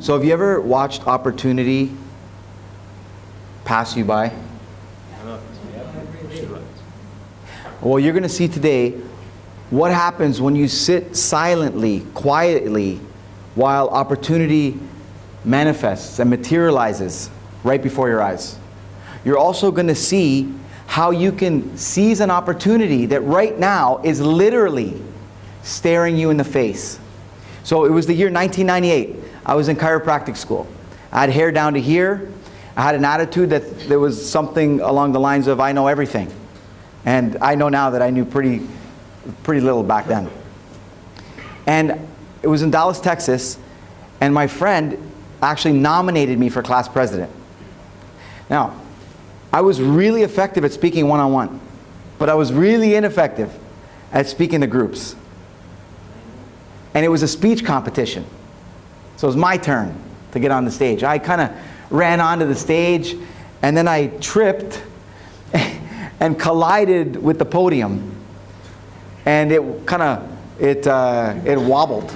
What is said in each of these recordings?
So have you ever watched opportunity pass you by? Well, you're going to see today what happens when you sit silently, quietly, while opportunity manifests and materializes right before your eyes. You're also going to see how you can seize an opportunity that right now is literally staring you in the face. So it was the year 1998. I was in chiropractic school. I had hair down to here. I had an attitude that there was something along the lines of, I know everything. And I know now that I knew pretty little back then. And it was in Dallas, Texas, and my friend actually nominated me for class president. Now, I was really effective at speaking one-on-one, but I was really ineffective at speaking to groups. And it was a speech competition. So it was my turn to get on the stage. I kind of ran onto the stage, and then I tripped and collided with the podium. And it wobbled.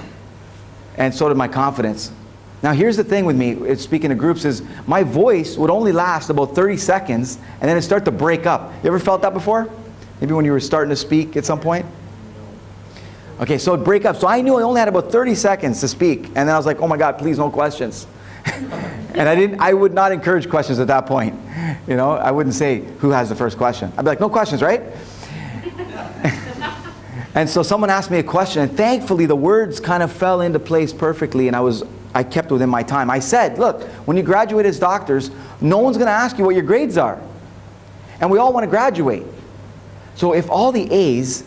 And so did my confidence. Now here's the thing with me, speaking to groups, is my voice would only last about 30 seconds, and then it'd start to break up. You ever felt that before? Maybe when you were starting to speak at some point? Okay, so it'd break up. So I knew I only had about 30 seconds to speak. And then I was like, oh my God, please no questions. And I would not encourage questions at that point. You know, I wouldn't say, who has the first question? I'd be like, no questions, right? And so someone asked me a question, and thankfully the words kind of fell into place perfectly, and I kept within my time. I said, look, when you graduate as doctors, no one's going to ask you what your grades are. And we all want to graduate. So if all the A's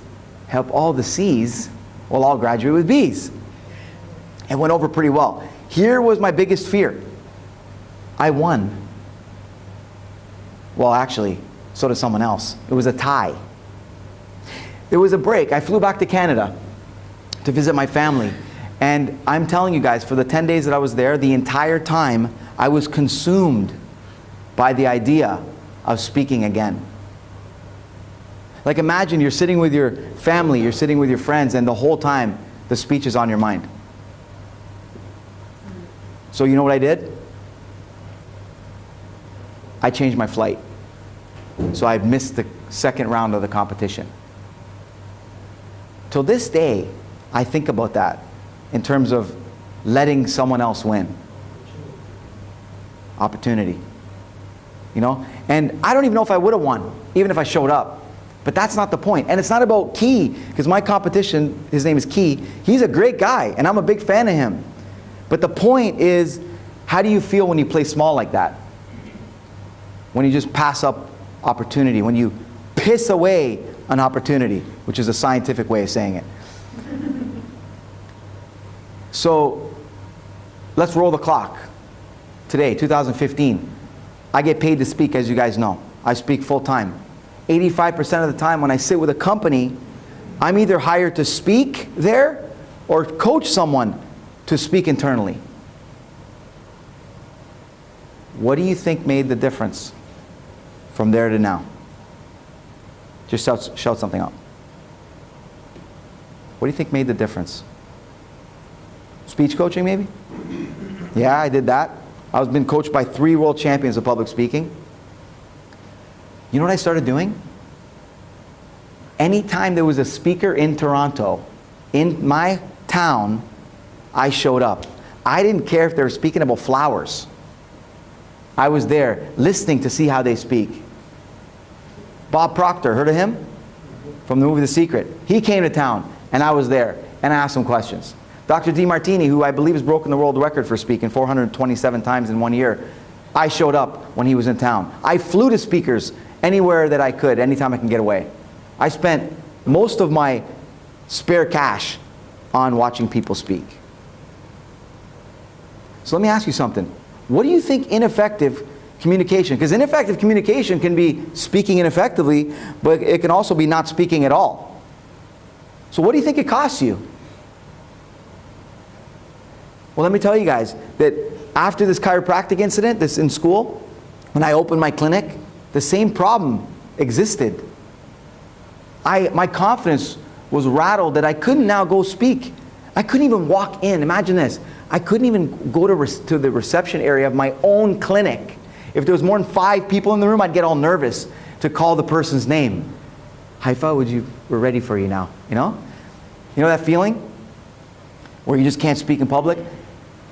help all the C's, we'll all graduate with B's. It went over pretty well. Here was my biggest fear. I won. Well, actually, so did someone else. It was a tie. There was a break. I flew back to Canada to visit my family. And I'm telling you guys, for the 10 days that I was there, the entire time, I was consumed by the idea of speaking again. Like imagine you're sitting with your family, you're sitting with your friends, and the whole time the speech is on your mind. So you know what I did? I changed my flight. So I missed the second round of the competition. Till this day, I think about that in terms of letting someone else win. Opportunity. You know? And I don't even know if I would have won, even if I showed up. But that's not the point. And it's not about Key, because my competition, his name is Key, he's a great guy, and I'm a big fan of him. But the point is, how do you feel when you play small like that? When you just pass up opportunity, when you piss away an opportunity, which is a scientific way of saying it. So, let's roll the clock. Today, 2015, I get paid to speak, as you guys know. I speak full time. 85% of the time when I sit with a company, I'm either hired to speak there or coach someone to speak internally. What do you think made the difference from there to now? Just shout something out. What do you think made the difference? Speech coaching maybe? Yeah, I did that. I was been coached by 3 world champions of public speaking. You know what I started doing? Anytime there was a speaker in Toronto, in my town, I showed up. I didn't care if they were speaking about flowers. I was there listening to see how they speak. Bob Proctor, heard of him? From the movie The Secret. He came to town, and I was there, and I asked him questions. Dr. DeMartini, who I believe has broken the world record for speaking 427 times in 1 year, I showed up when he was in town. I flew to speakers anywhere that I could, anytime I can get away. I spent most of my spare cash on watching people speak. So let me ask you something. What do you think ineffective communication, because ineffective communication can be speaking ineffectively, but it can also be not speaking at all. So what do you think it costs you? Well, let me tell you guys that after this chiropractic incident, this in school, when I opened my clinic, the same problem existed. My confidence was rattled that I couldn't now go speak. I couldn't even walk in. Imagine this. I couldn't even go to the reception area of my own clinic. If there was more than 5 people in the room, I'd get all nervous to call the person's name. Haifa, we're ready for you now. You know that feeling? Where you just can't speak in public?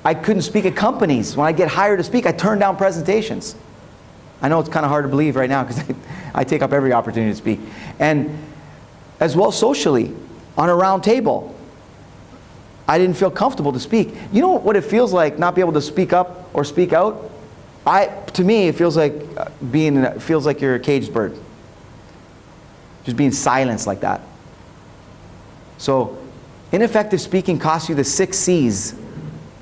I couldn't speak at companies. When I get hired to speak, I turn down presentations. I know it's kind of hard to believe right now because I take up every opportunity to speak. And as well socially, on a round table, I didn't feel comfortable to speak. You know what it feels like not be able to speak up or speak out? To me, it feels like you're a caged bird. Just being silenced like that. So, ineffective speaking costs you the 6 C's,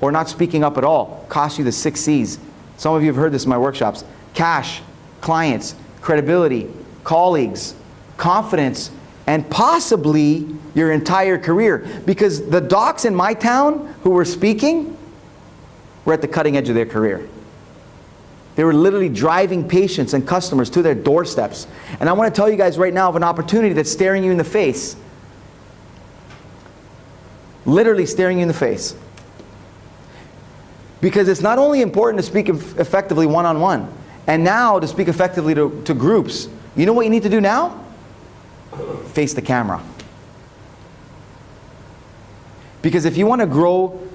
or not speaking up at all costs you the 6 C's. Some of you have heard this in my workshops. Cash, clients, credibility, colleagues, confidence, and possibly your entire career. Because the docs in my town who were speaking were at the cutting edge of their career. They were literally driving patients and customers to their doorsteps. And I want to tell you guys right now of an opportunity that's staring you in the face. Literally staring you in the face. Because it's not only important to speak effectively one-on-one, and now to speak effectively to groups. You know what you need to do now? Face the camera. Because if you want to grow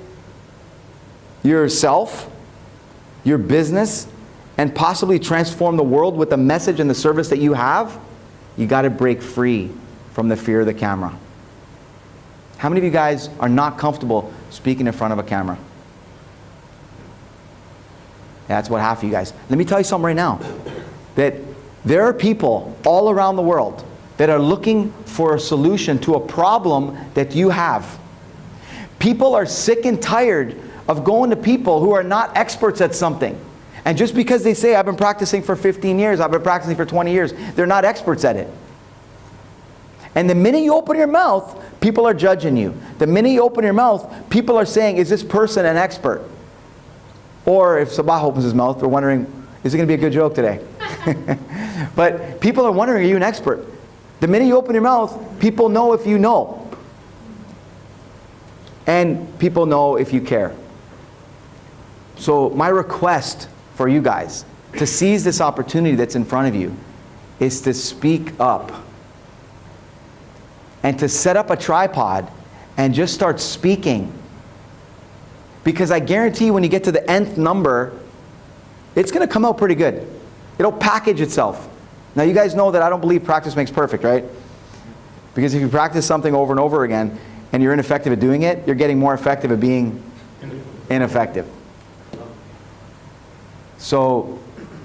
yourself, your business, and possibly transform the world with the message and the service that you have, you got to break free from the fear of the camera. How many of you guys are not comfortable speaking in front of a camera? Yeah, that's what half of you guys. Let me tell you something right now. That there are people all around the world that are looking for a solution to a problem that you have. People are sick and tired of going to people who are not experts at something. And just because they say, I've been practicing for 15 years, I've been practicing for 20 years, they're not experts at it. And the minute you open your mouth, people are judging you. The minute you open your mouth, people are saying, is this person an expert? Or if Sabah opens his mouth, they're wondering, is it going to be a good joke today? But people are wondering, are you an expert? The minute you open your mouth, people know if you know. And people know if you care. So my request for you guys to seize this opportunity that's in front of you is to speak up. And to set up a tripod and just start speaking. Because I guarantee you when you get to the nth number, it's going to come out pretty good. It'll package itself. Now you guys know that I don't believe practice makes perfect, right? Because if you practice something over and over again and you're ineffective at doing it, you're getting more effective at being ineffective. So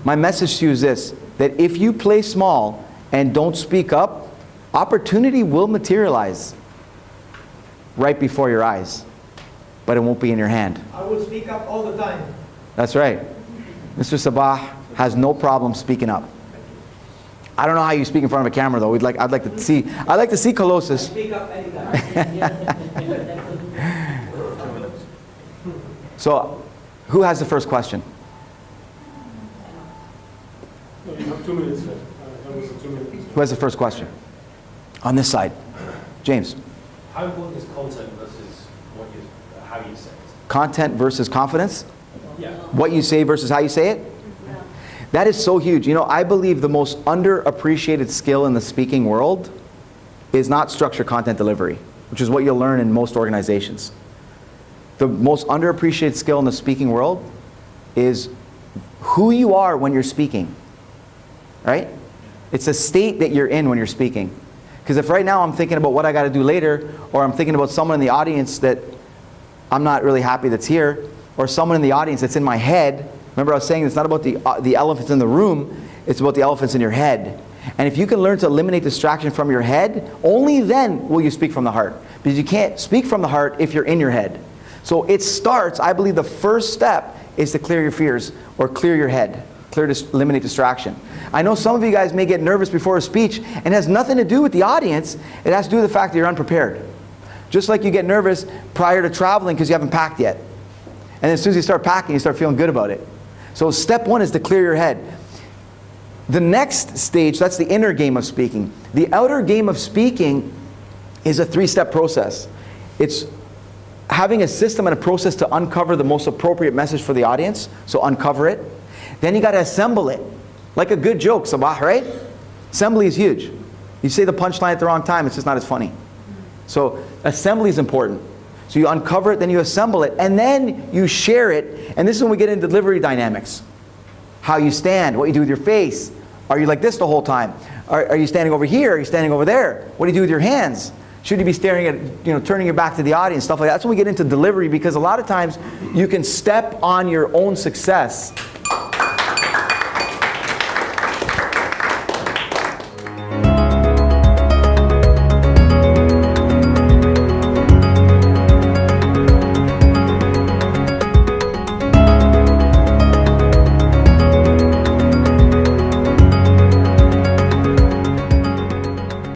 my message to you is this, that if you play small and don't speak up, opportunity will materialize right before your eyes. But it won't be in your hand. I will speak up all the time. That's right. Mr. Sabah has no problem speaking up. I don't know how you speak in front of a camera though. I'd like to see Colossus. Speak up anytime. So, who has the first question? No, you have 2 minutes left. That was the 2 minutes. Who has the first question? On this side. James. How important is content versus how you say it? Content versus confidence? Yeah. What you say versus how you say it? That is so huge. You know, I believe the most underappreciated skill in the speaking world is not structured content delivery, which is what you'll learn in most organizations. The most underappreciated skill in the speaking world is who you are when you're speaking, right? It's a state that you're in when you're speaking. Because if right now I'm thinking about what I got to do later, or I'm thinking about someone in the audience that I'm not really happy that's here, or someone in the audience that's in my head. Remember I was saying it's not about the elephants in the room, it's about the elephants in your head. And if you can learn to eliminate distraction from your head, only then will you speak from the heart. Because you can't speak from the heart if you're in your head. So it starts, I believe the first step is to clear your fears, or clear your head. Eliminate distraction. I know some of you guys may get nervous before a speech, and it has nothing to do with the audience, it has to do with the fact that you're unprepared. Just like you get nervous prior to traveling because you haven't packed yet. And as soon as you start packing, you start feeling good about it. So step one is to clear your head. The next stage, that's the inner game of speaking. The outer game of speaking is a 3-step process. It's having a system and a process to uncover the most appropriate message for the audience, so uncover it. Then you got to assemble it, like a good joke, Sabah, right? Assembly is huge. You say the punchline at the wrong time, it's just not as funny. So assembly is important. So you uncover it, then you assemble it, and then you share it. And this is when we get into delivery dynamics. How you stand, what you do with your face. Are you like this the whole time? Are you standing over here? Are you standing over there? What do you do with your hands? Should you be staring at, turning your back to the audience, stuff like that. That's when we get into delivery, because a lot of times you can step on your own success